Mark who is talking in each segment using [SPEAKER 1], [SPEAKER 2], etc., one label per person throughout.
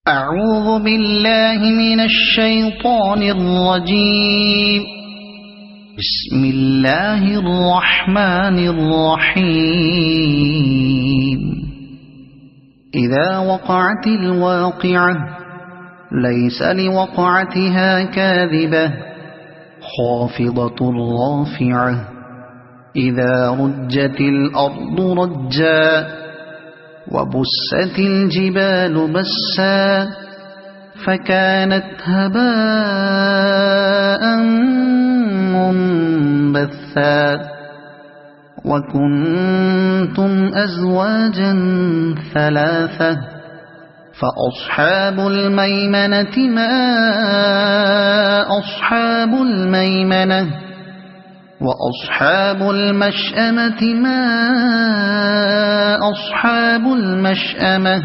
[SPEAKER 1] أعوذ بالله من الشيطان الرجيم. بسم الله الرحمن الرحيم. إذا وقعت الواقعة ليس لوقعتها كاذبة خافضة رافعة إذا رجت الأرض رجا وبست الجبال بسا فكانت هباء منبثا وكنتم أزواجا ثلاثة فأصحاب الميمنة ما أصحاب الميمنة وأصحاب المشأمة ما أصحاب المشأمة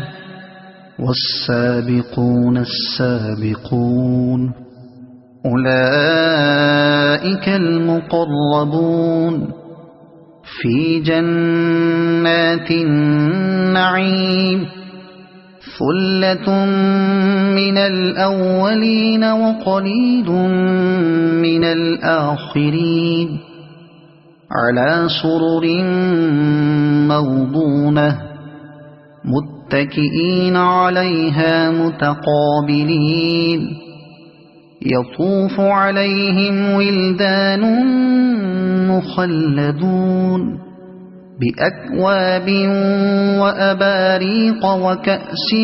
[SPEAKER 1] والسابقون السابقون أولئك المقربون في جنات النعيم ثلة من الأولين وقليل من الآخرين على سرر موضونة متكئين عليها متقابلين يطوف عليهم ولدان مخلدون بأكواب وأباريق وكأس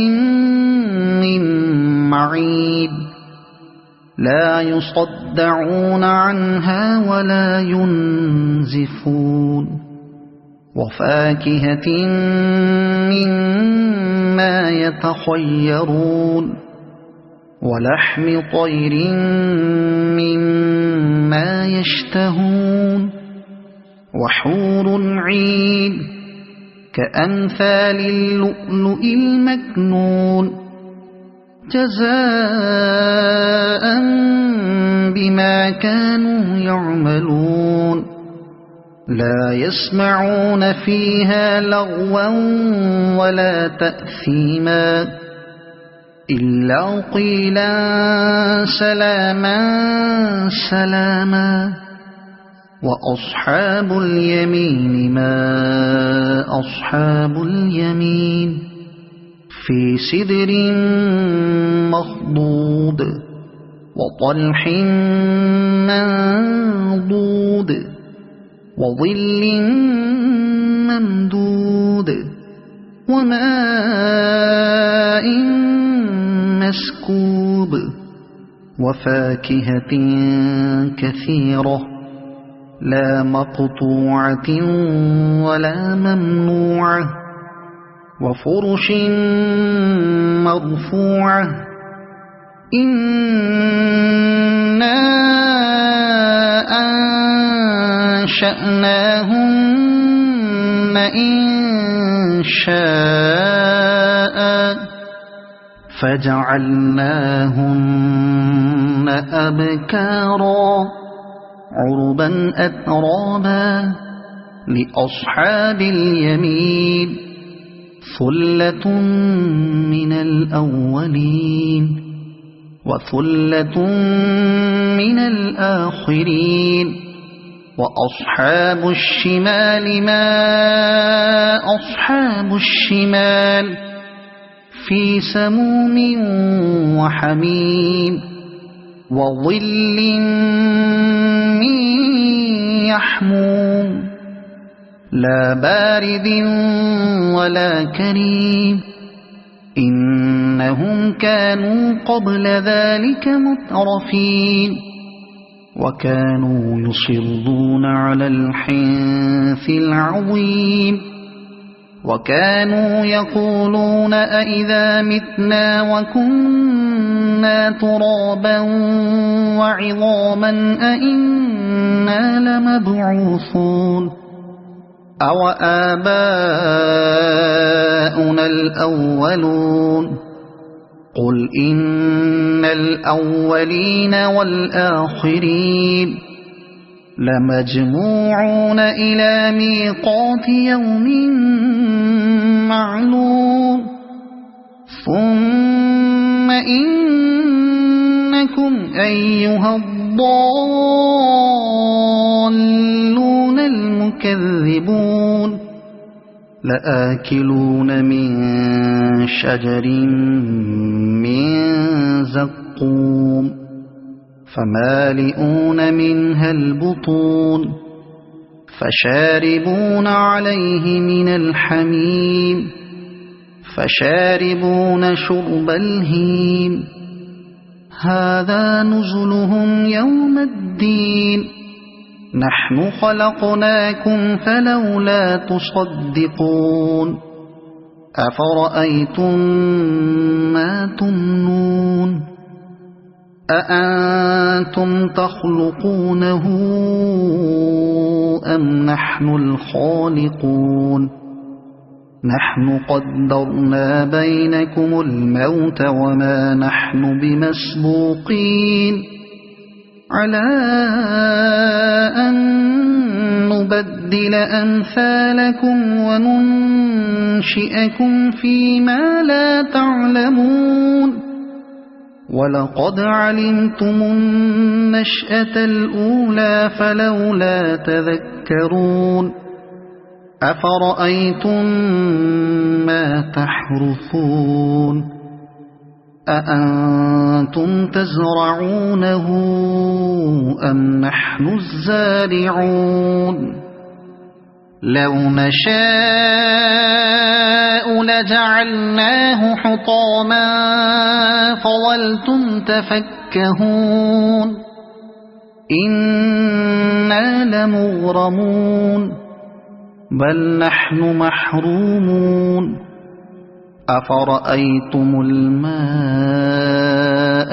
[SPEAKER 1] من معين لا يصدعون عنها ولا ينزفون وفاكهة مما يتخيرون ولحم طير مما يشتهون وحور عين كأمثال اللؤلؤ المكنون جزاء بما كانوا يعملون لا يسمعون فيها لغوا ولا تأثيما إلا قيلا سلاما سلاما وأصحاب اليمين ما أصحاب اليمين في سدر مخضود وطلح منضود وظل ممدود وماء مسكوب وفاكهة كثيرة لا مقطوعة ولا ممنوعة وفرش مرفوعة إنا أنشأناهن إنشاء فجعلناهن أبكارا عربا أترابا لأصحاب اليمين ثلة من الأولين وثلة من الآخرين وأصحاب الشمال ما أصحاب الشمال في سموم وحميم وظل من يحموم لا بارد ولا كريم إنهم كانوا قبل ذلك مترفين وكانوا يصرون على الحنث العظيم وكانوا يقولون أئذا متنا وكنا ترابا وعظاما أئنا لمبعوثون أو آباؤنا الأولون قل إن الأولين والآخرين لمجموعون إلى ميقات يوم معلوم ثم إنكم أيها الضالون المكذبون لآكلون من شجر من زقوم فمالئون منها البطون فشاربون عليه من الحميم فشاربون شرب الهيم هذا نزلهم يوم الدين نحن خلقناكم فلولا تصدقون أفرأيتم ما تمنون أأنتم تخلقونه أم نحن الخالقون نحن قدرنا بينكم الموت وما نحن بمسبوقين على أن نبدل أمثالكم وننشئكم فيما لا تعلمون ولقد علمتم النشأة الأولى فلولا تذكرون أفرأيتم ما تحرثون أأنتم تزرعونه أم نحن الزارعون لو نشاء لجعلناه حطاما فظلتم تفكهون إنا لمغرمون بل نحن محرومون أفرأيتم الماء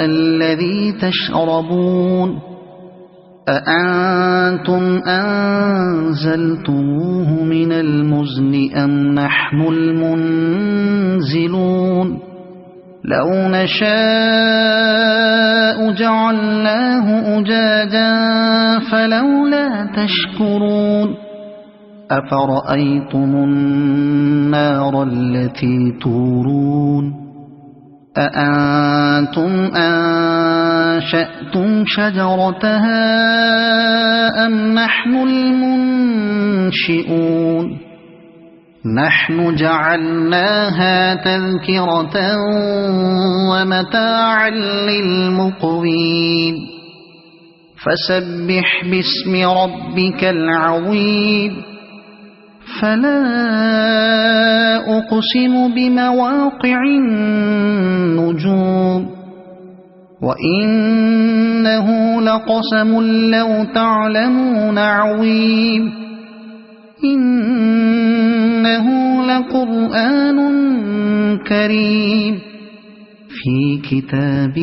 [SPEAKER 1] الذي تشربون أأنتم أنزلتموه من المزن أم نحن المنزلون لو نشاء جعلناه أجاجا فلولا تشكرون أفرأيتم النار التي تورون أأنتم أنشأتم شجرتها أم نحن المنشئون نحن جعلناها تذكرة ومتاعا للمقوين فسبح باسم ربك العظيم فلا أقسم بمواقع النجوم وإنه لقسم لو تعلمون عظيم إنه لقرآن كريم في كتاب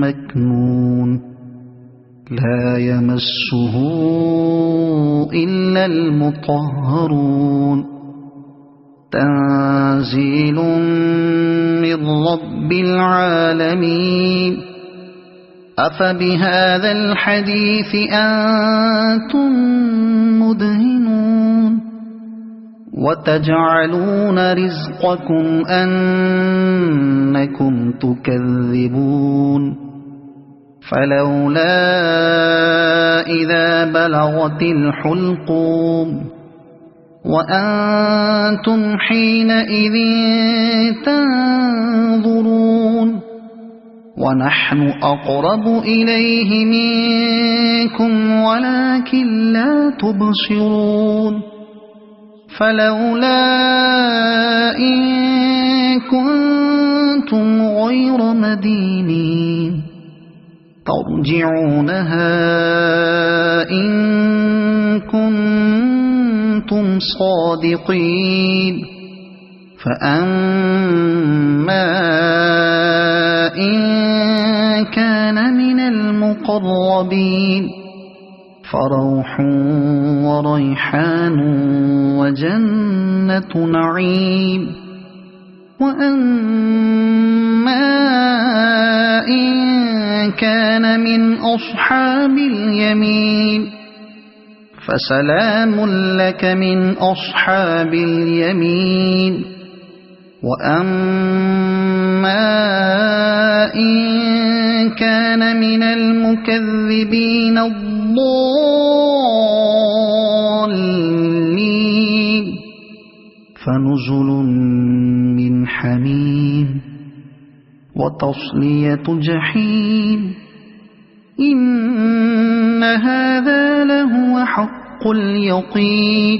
[SPEAKER 1] مكنون لا يمسه إلا المطهرون تنزيل من رب العالمين أفبهذا الحديث أنتم مدهنون وتجعلون رزقكم أنكم تكذبون فلولا إذا بلغت الحلقوم وأنتم حينئذ تنظرون ونحن أقرب إليه منكم ولكن لا تبصرون فلولا إن كنتم غير مدينين ترجعونها إن كنتم صادقين فأما إن كان من المقربين فروح وريحان وجنة نعيم وأما إن كان من أصحاب اليمين فسلام لك من أصحاب اليمين وأما إن كان من المكذبين الضالين فنزل من حميم وتصلية جحيم إن هذا لهو حق اليقين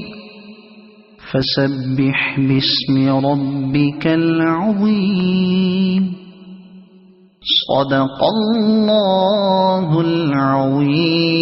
[SPEAKER 1] فسبح باسم ربك العظيم صدق الله العظيم.